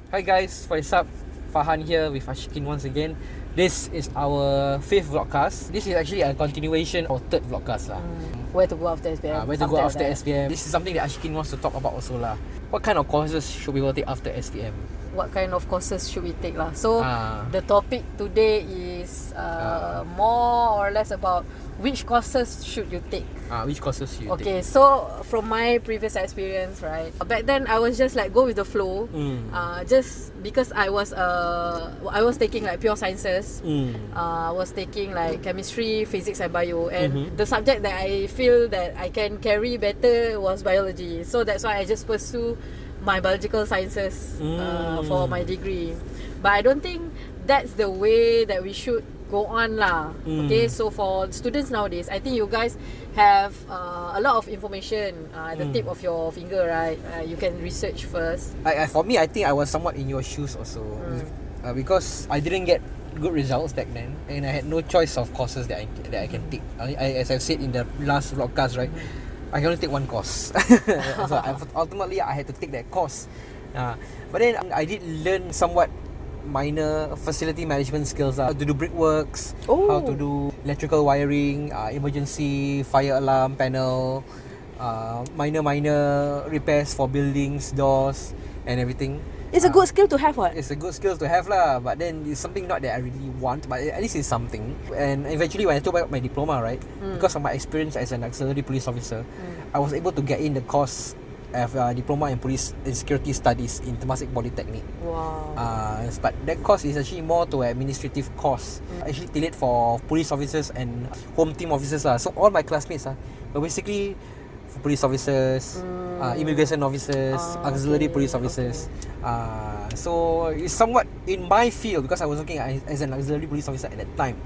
Hi guys, what's up? Farhan here with Ashikin once again. This is our 5th vlogcast. This is actually a continuation of 3rd vlogcast lah. Where to go after SPM? Where to go after SPM. This is something that Ashikin wants to talk about also lah. What kind of courses should we take after SPM? What kind of courses should we take lah? So the topic today is more or less about which courses should you take. Which courses should you take? Okay, so from my previous experience, right, back then I was just like go with the flow. Just because I was taking like pure sciences. I was taking like chemistry, physics and bio, and the subject that I feel that I can carry better was biology. So that's why I just pursue my biological sciences for my degree. But I don't think that's the way that we should go on lah. Okay, so for students nowadays, I think you guys have a lot of information at the tip of your finger, right? You can research first. For me, I think I was somewhat in your shoes also, because I didn't get good results back then, and I had no choice of courses that I can take. As I've said in the last vlogcast, right, I can only take one course. So ultimately, I had to take that course. But then I did learn somewhat minor facility management skills, how to do brickworks, how to do electrical wiring, emergency fire alarm panel, minor repairs for buildings, doors and everything. It's a good skill to have, what? It's a good skill to have lah, but then it's something not that I really want, but at least it's something. And eventually when I took out my diploma, right, because of my experience as an auxiliary police officer, I was able to get in the course of diploma in police and security studies in Temasek Polytechnic. Wow. But that course is actually more to an administrative course. Actually tailored for police officers and home team officers lah. So all my classmates were basically police officers, immigration officers, auxiliary police officers. So it's somewhat in my field because I was working as an auxiliary police officer at that time.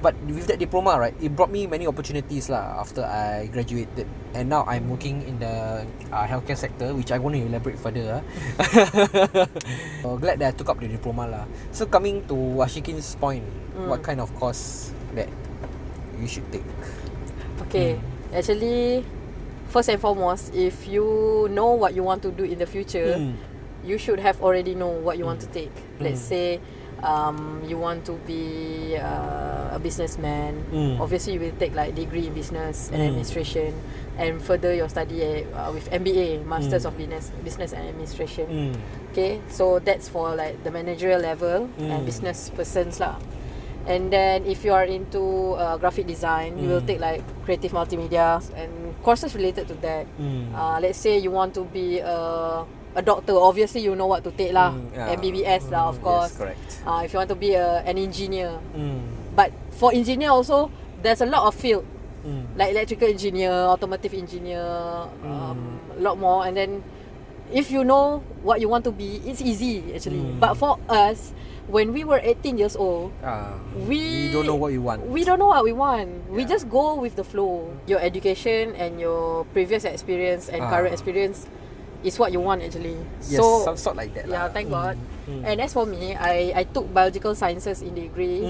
But with that diploma, right, it brought me many opportunities lah after I graduated. And now I'm working in the healthcare sector, which I want to elaborate further. So glad that I took up the diploma lah. So coming to Ashikin's point, what kind of course that you should take? Okay, actually, first and foremost, if you know what you want to do in the future, you should have already know what you want to take. Let's say you want to be a businessman. Obviously, you will take like degree in business and administration, and further your study with MBA, Masters of Business and Administration. Okay, so that's for like the managerial level and business persons lah. And then if you are into graphic design, you will take like creative multimedia and courses related to that. Let's say you want to be a doctor, obviously you know what to take lah. MBBS lah, of course. Yes, correct. If you want to be an engineer, but for engineer also there's a lot of field, like electrical engineer, automotive engineer, a lot more. And then if you know what you want to be, it's easy actually. But for us, when we were 18 years old, we don't know what you want. We don't know what we want. We just go with the flow. Your education and your previous experience and current experience is what you want actually. Yes, so some sort like that. Yeah, thank God. And as for me, I took biological sciences in degree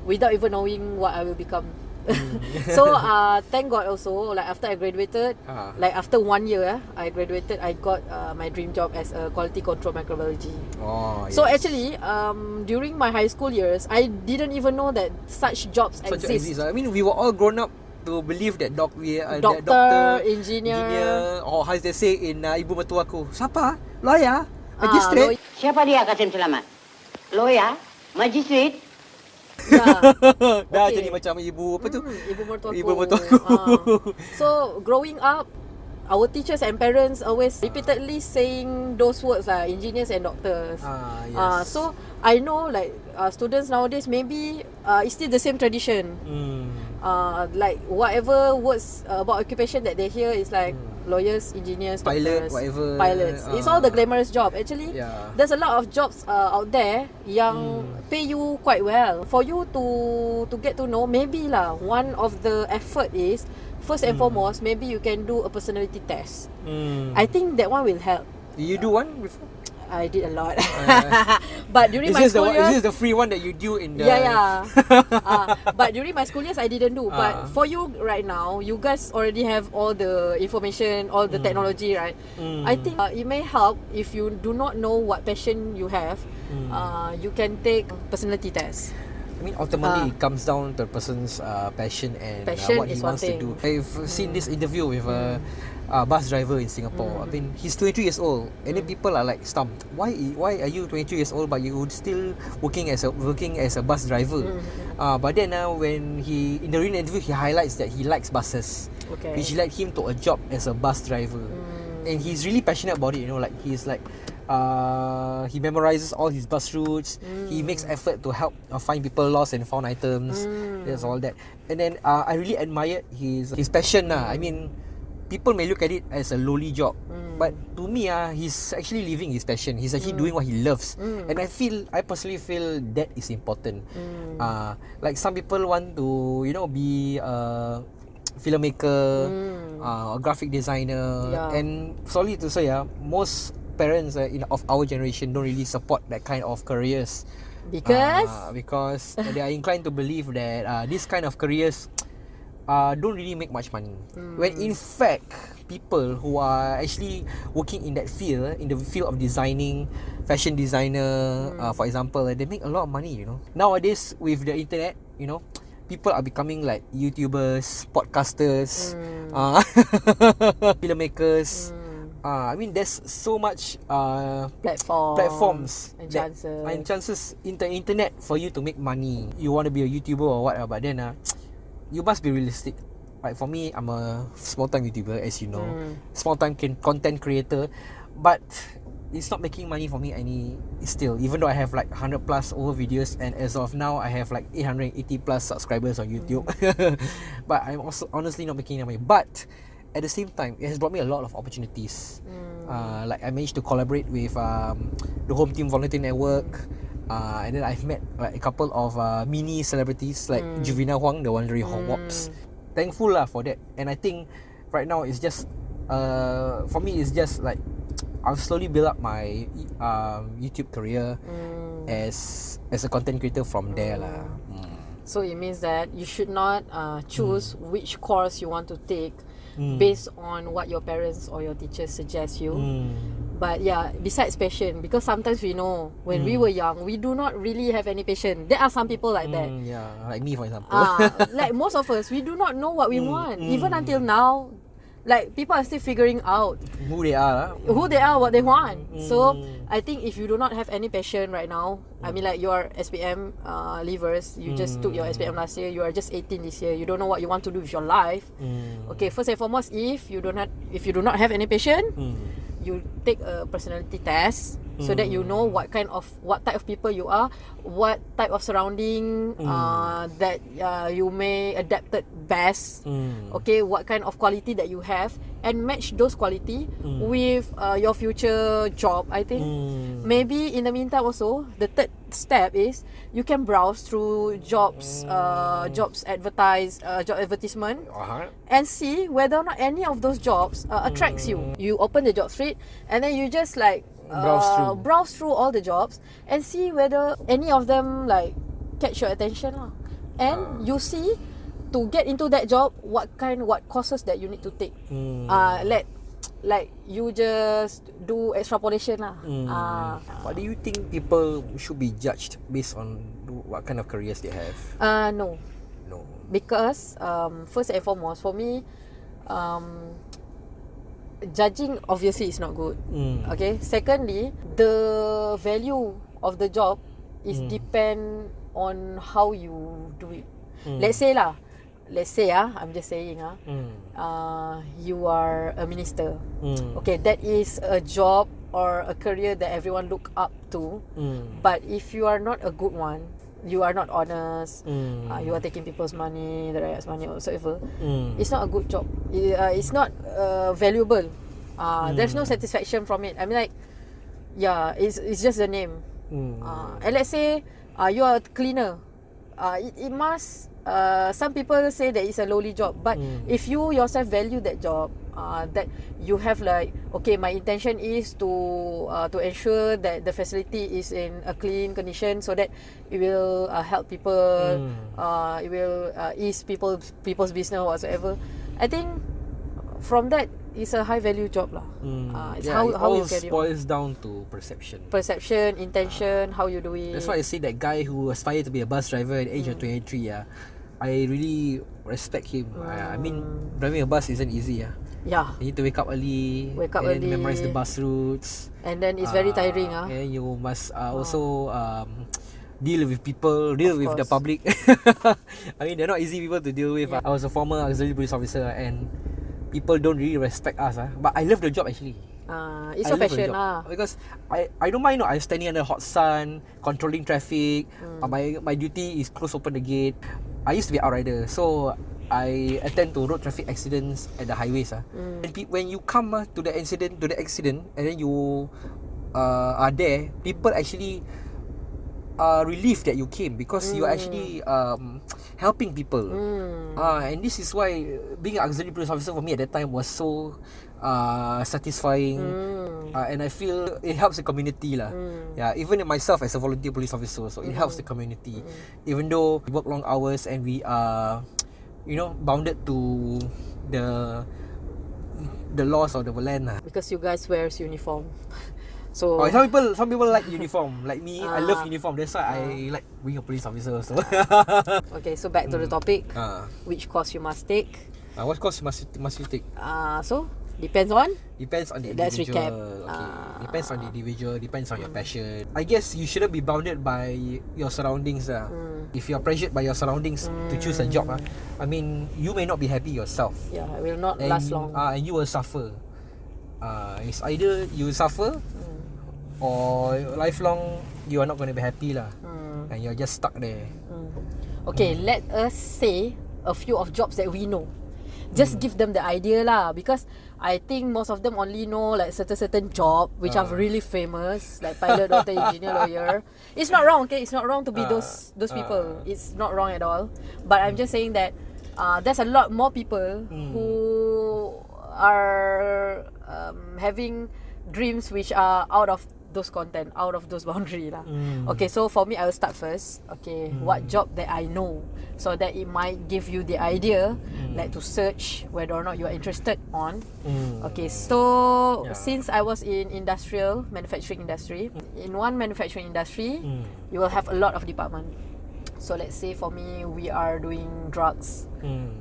without even knowing what I will become. So thank God also, like after I graduated, like after 1 year I graduated, I got my dream job as a quality control microbiology. So actually during my high school years, I didn't even know that such jobs exist. I mean, we were all grown up to believe that doctor, engineer, or as they say in ibu mertua aku, siapa? Lawyer? Magistrate? Siapa dia Kasim Selamat? Lawyer? Magistrate? Dah jadi macam ibu apa tu? Ibu mertuaku. So growing up, our teachers and parents always repeatedly saying those words like engineers and doctors. So I know like students nowadays maybe it's still the same tradition. Like whatever words about occupation that they hear is like lawyers, engineers, pilot, doctors, whatever. Pilots. It's all the glamorous job. Actually, there's a lot of jobs out there yang pay you quite well. For you to get to know, maybe lah, one of the effort is first and foremost, maybe you can do a personality test. I think that one will help. Did you do one before? I did a lot. But during Is my this school years, is this the free one that you do in the? yeah. But during my school years, I didn't do. But for you right now, you guys already have all the information, all the technology, right? I think it may help if you do not know what passion you have. You can take personality test. I mean, ultimately, it comes down to a person's passion and what he wants to do. I've seen this interview with a bus driver in Singapore. I mean, he's 22 years old, and then people are like stumped. Why are you 22 years old but you still working as a bus driver? But then when he in the written interview, he highlights that he likes buses, which led him to a job as a bus driver, and he's really passionate about it. You know, like he's like. He memorizes all his bus routes. He makes effort to help find people lost and found items. There's all that. And then I really admire his passion. I mean, people may look at it as a lowly job, but to me, he's actually living his passion. He's actually doing what he loves, and I personally feel that is important. Like some people want to, be a filmmaker, a graphic designer, and sorry to say, most parents of our generation don't really support that kind of careers because they are inclined to believe that this kind of careers don't really make much money, when in fact people who are actually working in that field, in the field of designing, fashion designer, for example, they make a lot of money. Nowadays with the internet, people are becoming like YouTubers, podcasters, filmmakers. I mean, there's so much platforms and chances in the internet for you to make money. You want to be a YouTuber or what, but then you must be realistic. Like for me, I'm a small-time YouTuber, as you know, small-time content creator, but it's not making money for me still, even though I have like 100 plus over videos, and as of now I have like 880 plus subscribers on YouTube. But I'm also honestly not making any money. But at the same time, it has brought me a lot of opportunities. Like I managed to collaborate with the Home Team Volunteer Network, and then I've met like a couple of mini celebrities like Juvina Huang, the one during Wops. Thankful for that. And I think right now it's just for me it's just like I've slowly built up my YouTube career as a content creator from there lah. So it means that you should not choose which course you want to take based on what your parents or your teachers suggest you. But yeah, besides passion, because sometimes we know when we were young, we do not really have any passion. There are some people like that. Yeah, like me for example. Like most of us, we do not know what we want. Even until now, like people are still figuring out who they are, what they want. So I think if you do not have any passion right now, I mean like your SPM leavers, you just took your SPM last year, you are just 18 this year, you don't know what you want to do with your life. Okay, first and foremost, if you do not have any passion, you take a personality test so that you know what type of people you are, what type of surrounding that you may adapted best. Okay, what kind of quality that you have, and match those quality with your future job. I think maybe in the meantime also, the third step is you can browse through job advertisement and see whether or not any of those jobs attracts you. You open the job street and then you just like browse through all the jobs and see whether any of them like catch your attention lah. And you see, to get into that job, what courses that you need to take. Like you just do extrapolation lah. What do you think people should be judged based on what kind of careers they have? No. Because first and foremost, for me, judging obviously is not good. Okay. Secondly, the value of the job is depend on how you do it. Let's say I'm just saying you are a minister. Okay, that is a job or a career that everyone look up to. But if you are not a good one, you are not honest, you are taking people's money, the riots money or whatsoever, it's not a good job. It's not valuable. There's no satisfaction from it. I mean, like, yeah, it's just the name. And let's say you are a cleaner. It must some people say that it's a lowly job, but if you yourself value that job, that you have like, okay, my intention is to ensure that the facility is in a clean condition so that it will help people, it will ease people's business or whatsoever. I think from that, it's a high value job lah. It's how you carry on. Boils down to perception, intention, how you do it. That's why I say that guy who aspired to be a bus driver at the age of 23, I really respect him. I mean, driving a bus isn't easy. Yeah. You need to wake up early, and then memorize the bus routes. And then it's very tiring. And you must also deal with people, deal with the public. I mean, they're not easy people to deal with. I was a former auxiliary police officer and people don't really respect us. But I love the job actually. It's your passion because I don't mind. I'm standing under hot sun, controlling traffic. My duty is close open the gate. I used to be outrider, so I attend to road traffic accidents at the highways. And when you come to the accident, and then you are there, people actually are relieved that you came because you're actually helping people. And this is why being an auxiliary police officer for me at that time was so satisfying. And I feel it helps the community lah. Yeah, even myself as a volunteer police officer, so it helps the community. Even though we work long hours and we are, bounded to the laws of the land lah. Because you guys wears uniform. So some people like uniform. Like me, I love uniform. That's why I like being a police officer also. Okay, so back to the topic. Which course you must take? What course must you take? So depends on the individual. Let's recap. Okay. Depends on the individual, depends on your passion. I guess you shouldn't be bounded by your surroundings. If you're pressured by your surroundings to choose a job, I mean, you may not be happy yourself. Yeah, it will not last long. And you will suffer. It's either you will suffer or lifelong you are not going to be happy lah. And you're just stuck there. Okay, let us say a few of jobs that we know. Just give them the idea lah, because I think most of them only know like certain job which are really famous, like pilot, doctor, engineer, lawyer. It's not wrong, okay? It's not wrong to be those people. It's not wrong at all. But I'm just saying that there's a lot more people who are having dreams which are out of those content, out of those boundary lah. Okay, so for me, I will start first. Okay, what job that I know, so that it might give you the idea, like to search whether or not you are interested on. Okay, so since I was in manufacturing industry, in one manufacturing industry, you will have a lot of department. So let's say for me, we are doing drugs.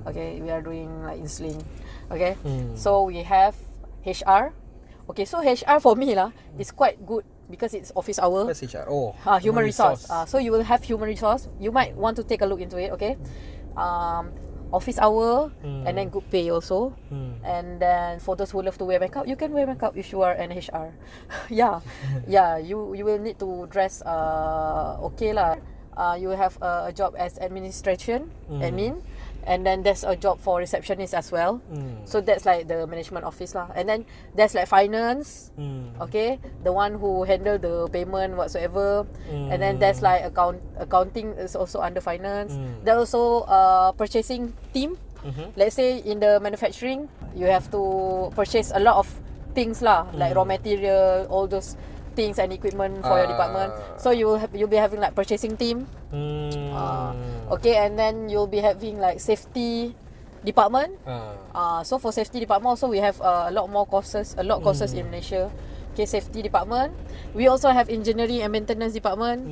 Okay, we are doing like insulin. Okay, so we have HR. Okay, so HR for me is quite good because it's office hour. What's HR? Oh, human resource. So you will have human resource. You might want to take a look into it. Okay, office hour and then good pay also. And then for those who love to wear makeup, you can wear makeup if you are an HR. yeah. You will need to dress okay lah. You have a job as admin. And then there's a job for receptionist as well. So that's like the management office lah. And then there's like finance. Okay, the one who handle the payment whatsoever. And then there's like accounting is also under finance. There's also purchasing team. Let's say in the manufacturing, you have to purchase a lot of things lah, like raw material, all those things and equipment for your department. So you'll be having like purchasing team. Okay, and then you'll be having like safety department. So for safety department also we have a lot courses in Malaysia. Okay, safety department. We also have engineering and maintenance department.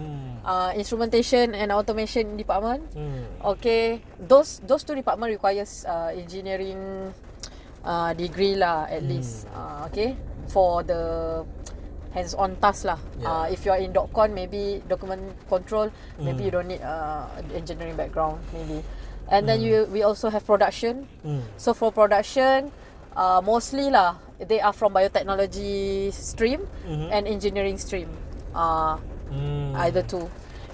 Instrumentation and automation department. Okay, those two department requires engineering degree lah at least. Okay, for the hands-on task lah. If you are in DocCon, maybe document control, maybe you don't need engineering background maybe. And then we also have production. So for production, mostly lah, they are from biotechnology stream and engineering stream. Either two.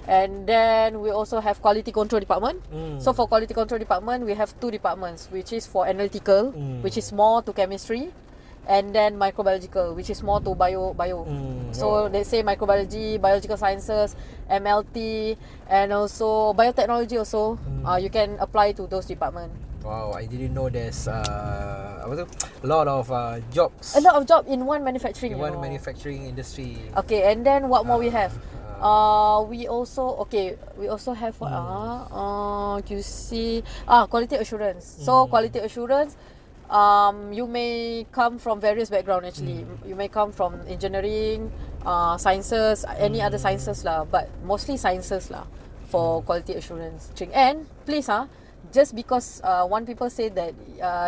And then we also have quality control department. So for quality control department, we have two departments, which is for analytical, which is more to chemistry. and then microbiological, which is more to bio. So let's say microbiology, biological sciences, MLT, and also biotechnology also. You can apply to those departments. Wow, I didn't know there's apa tu, a lot of jobs. A lot of job in one manufacturing. In one manufacturing industry. Okay, and then what more we have? We also have what you see quality assurance. So quality assurance, you may come from various background actually. You may come from engineering, sciences, any other sciences lah, but mostly sciences lah for quality assurance. And please just because one people say that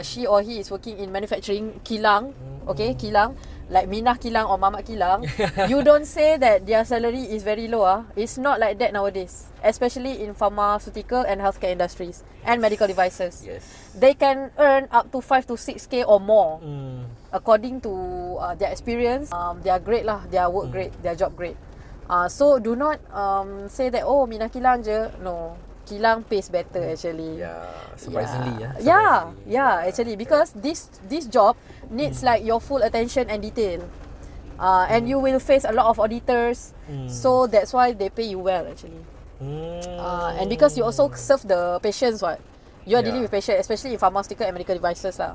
she or he is working in manufacturing kilang, okay, kilang, like Minah Kilang or Mamat Kilang, you don't say that their salary is very low. It's not like that nowadays, especially in pharmaceutical and healthcare industries and medical devices. Yes. They can earn up to 5 to 6k or more according to their experience. They are great lah, their work great, their job great. So do not say that Minah Kilang je. No, Kilang pays better actually. Surprisingly. Actually, because this job needs like your full attention and detail, and you will face a lot of auditors. So that's why they pay you well actually. And because you also serve the patients, you are dealing with patients, especially in pharmaceutical and medical devices lah.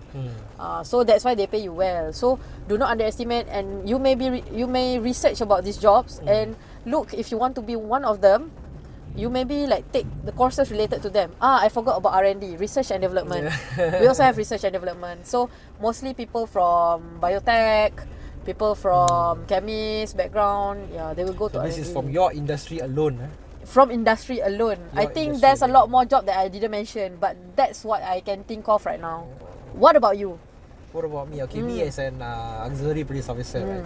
So that's why they pay you well. So do not underestimate, and you may research about these jobs and look, if you want to be one of them, you maybe like take the courses related to them. I forgot about R&D, research and development. We also have research and development. So mostly people from biotech, people from chemist background, they will go to R&D. This is from your industry alone. From industry alone. I think there's a lot more job that I didn't mention, but that's what I can think of right now. What about you? What about me? Okay, me as an auxiliary police officer, right?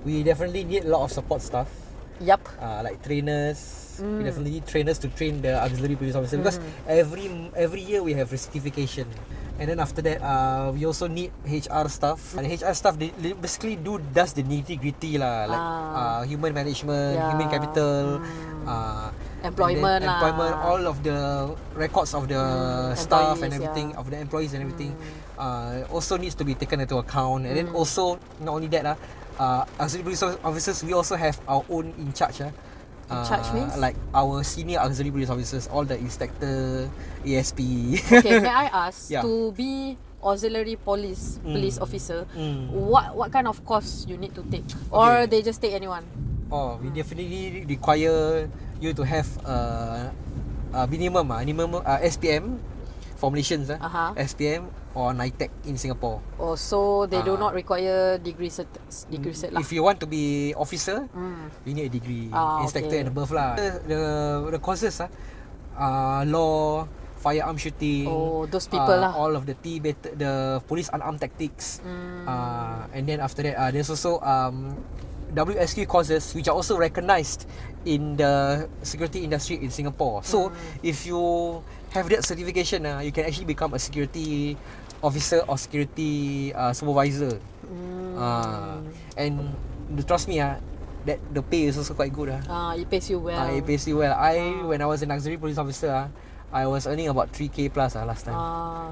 We definitely need a lot of support staff. Yup. Like trainers. We definitely need trainers to train the auxiliary police officer, because every year we have recertification. And then after that, we also need HR staff. And HR staff, they basically does the nitty gritty lah, like human management, human capital, employment, all of the records of the staff and everything, of the employees and everything, also needs to be taken into account. And then also, not only that auxiliary police officers, we also have our own in charge. In charge means? Like our senior auxiliary police officers, all the inspector, ASP. Okay, may I ask, to be auxiliary police officer, what kind of course you need to take? Or they just take anyone? We definitely require you to have a minimum SPM formulations, SPM or NITEC in Singapore. Oh, so they do not require degree cert lah. If you want to be officer, you need a degree, inspector and above lah. The courses law, firearm shooting. Oh, those people lah. All of the the police unarmed tactics. And then after that, there's also WSQ courses which are also recognised in the security industry in Singapore. So if you have that certification, you can actually become a security officer or security supervisor. And trust me, that the pay is also quite good. It pays you well. It pays you well. When I was an auxiliary police officer, I was earning about 3k plus last time.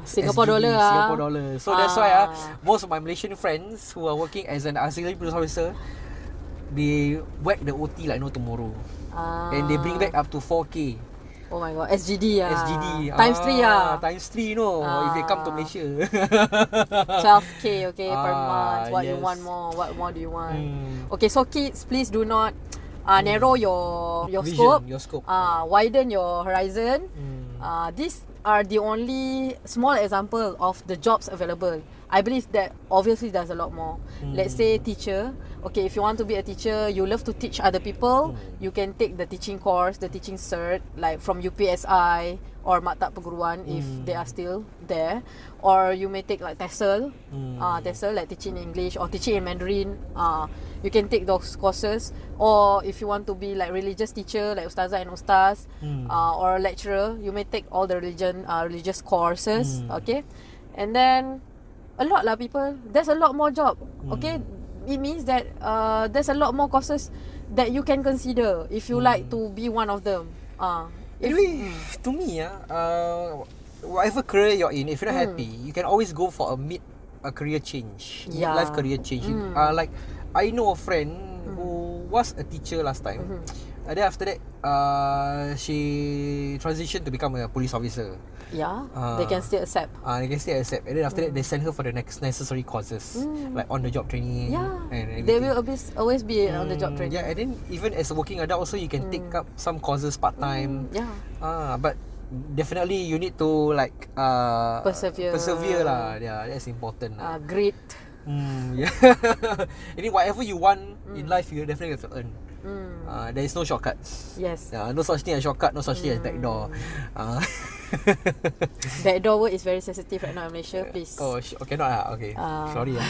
Singapore dollar. Singapore dollar. So that's why most of my Malaysian friends who are working as an auxiliary police officer, they whack the OT like no tomorrow. And they bring back up to 4k. Oh my god, SGD SGD times 3 times 3 if they come to Malaysia. 12k per month. What you want more? What more do you want? Okay, so kids, please do not narrow your Vision, scope. your scope. Widen your horizon. These are the only small example of the jobs available. I believe that obviously there's a lot more. Let's say teacher. Okay, if you want to be a teacher, you love to teach other people, you can take the teaching course, the teaching cert, like from UPSI or Maktab Perguruan if they are still there. Or you may take like TESOL, like teaching English or teaching in Mandarin. You can take those courses. Or if you want to be like religious teacher, like Ustazah and Ustaz, or lecturer, you may take all the religious courses. Okay, and then a lot lah people. There's a lot more job. Okay, it means that there's a lot more courses that you can consider if you like to be one of them. Anyway, to me, whatever career you're in, if you're not happy, you can always go for a a career change. Yeah. Life career change. Like I know a friend who was a teacher last time. And then after that, she transitioned to become a police officer. Yeah, they can still accept. They can still accept. And then after that, they send her for the next necessary courses, like on the job training. Yeah, and they everything. will always be on the job training. Yeah, and then even as a working adult, also you can take up some courses part time. Yeah. But definitely you need to like persevere lah. Yeah, that's important lah. Grit. Yeah. And then whatever you want in life, you definitely have to earn. There is no shortcuts. Yes. No such thing as shortcut, no such thing as backdoor. Backdoor word is very sensitive right now in Malaysia. Please. Cannot lah. Okay, sorry lah.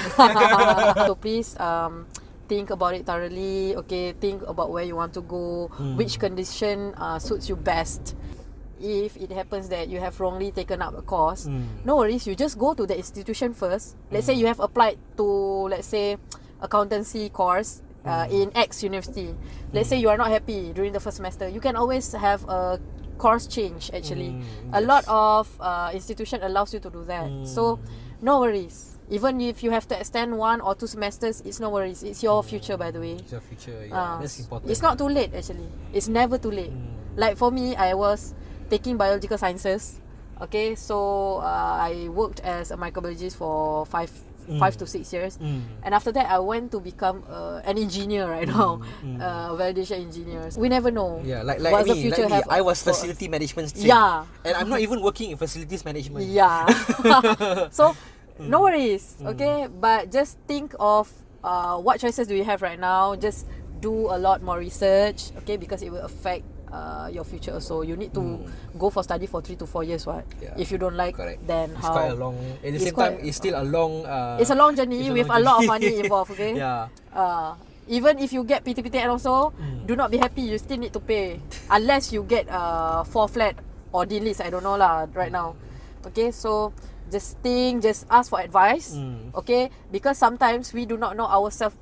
So please think about it thoroughly. Okay, think about where you want to go, which condition suits you best. If it happens that you have wrongly taken up a course, no worries, you just go to the institution first. Let's say you have applied to, let's say, accountancy course in X university. Let's say you are not happy during the first semester, you can always have a course change actually. A lot of institution allows you to do that. So no worries. Even if you have to extend 1 or 2 semesters, it's no worries. It's your future, by the way. It's your future, yeah. That's important. It's not too late actually. It's never too late. Like for me, I was taking biological sciences. Okay, so I worked as a microbiologist for 5 to 6 years, and after that I went to become an engineer right now, validation engineer. We never know. Yeah, like what's the me, future like me. have I was for us. facility management stream. Yeah, And I'm not even working in facilities management. yeah. So no worries, okay. But just think of what choices do you have right now. Just do a lot more research, okay, because it will affect your future also. You need to go for study for 3 to 4 years. Yeah. If you don't like, Correct. then It's how? quite a long. At the It's same time, quite- it's still a long. It's a long journey it's a with long a lot of journey. money involved. Okay. Yeah. Even if you get PTPTN also, do not be happy. You still need to pay unless you get 4 flat or delist. I don't know lah right now. Okay, so just think, just ask for advice. Okay, because sometimes we do not know ourselves.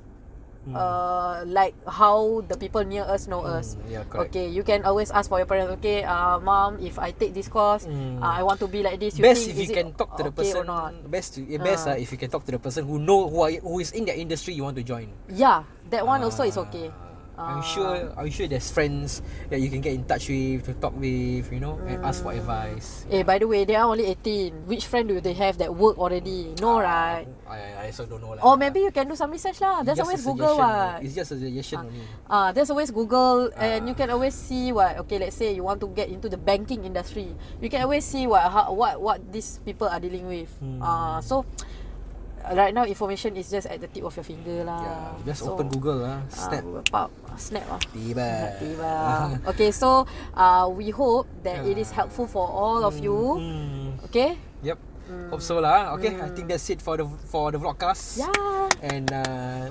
Like how the people near us know us. Yeah, correct. Okay, you can always ask for your parents. Okay, mom, if I take this course, I want to be like this. You Best think, if is you it can talk to the okay person. or not? Best if you can talk to the person who is in that industry you want to join. Yeah, that one also is okay. I'm sure there's friends that you can get in touch with, to talk with, and ask for advice. By the way, they are only 18. Which friend do they have that work already? No, right? I also don't know lah. Or maybe you can do some research lah. There's Just always a Google suggestion. what. It's just a suggestion only. There's always Google, and you can always see what. Okay, let's say you want to get into the banking industry. You can always see what these people are dealing with. So right now information is just at the tip of your finger lah. Yeah, just open Google lah. Snap lah. Tiba. Okay, so we hope that it is helpful for all of you. Okay. Yep. Hope so lah. Okay, I think that's it for the vlogcast. Yeah. And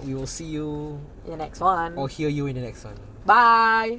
we will see you In the next one. or hear you in the next one. Bye.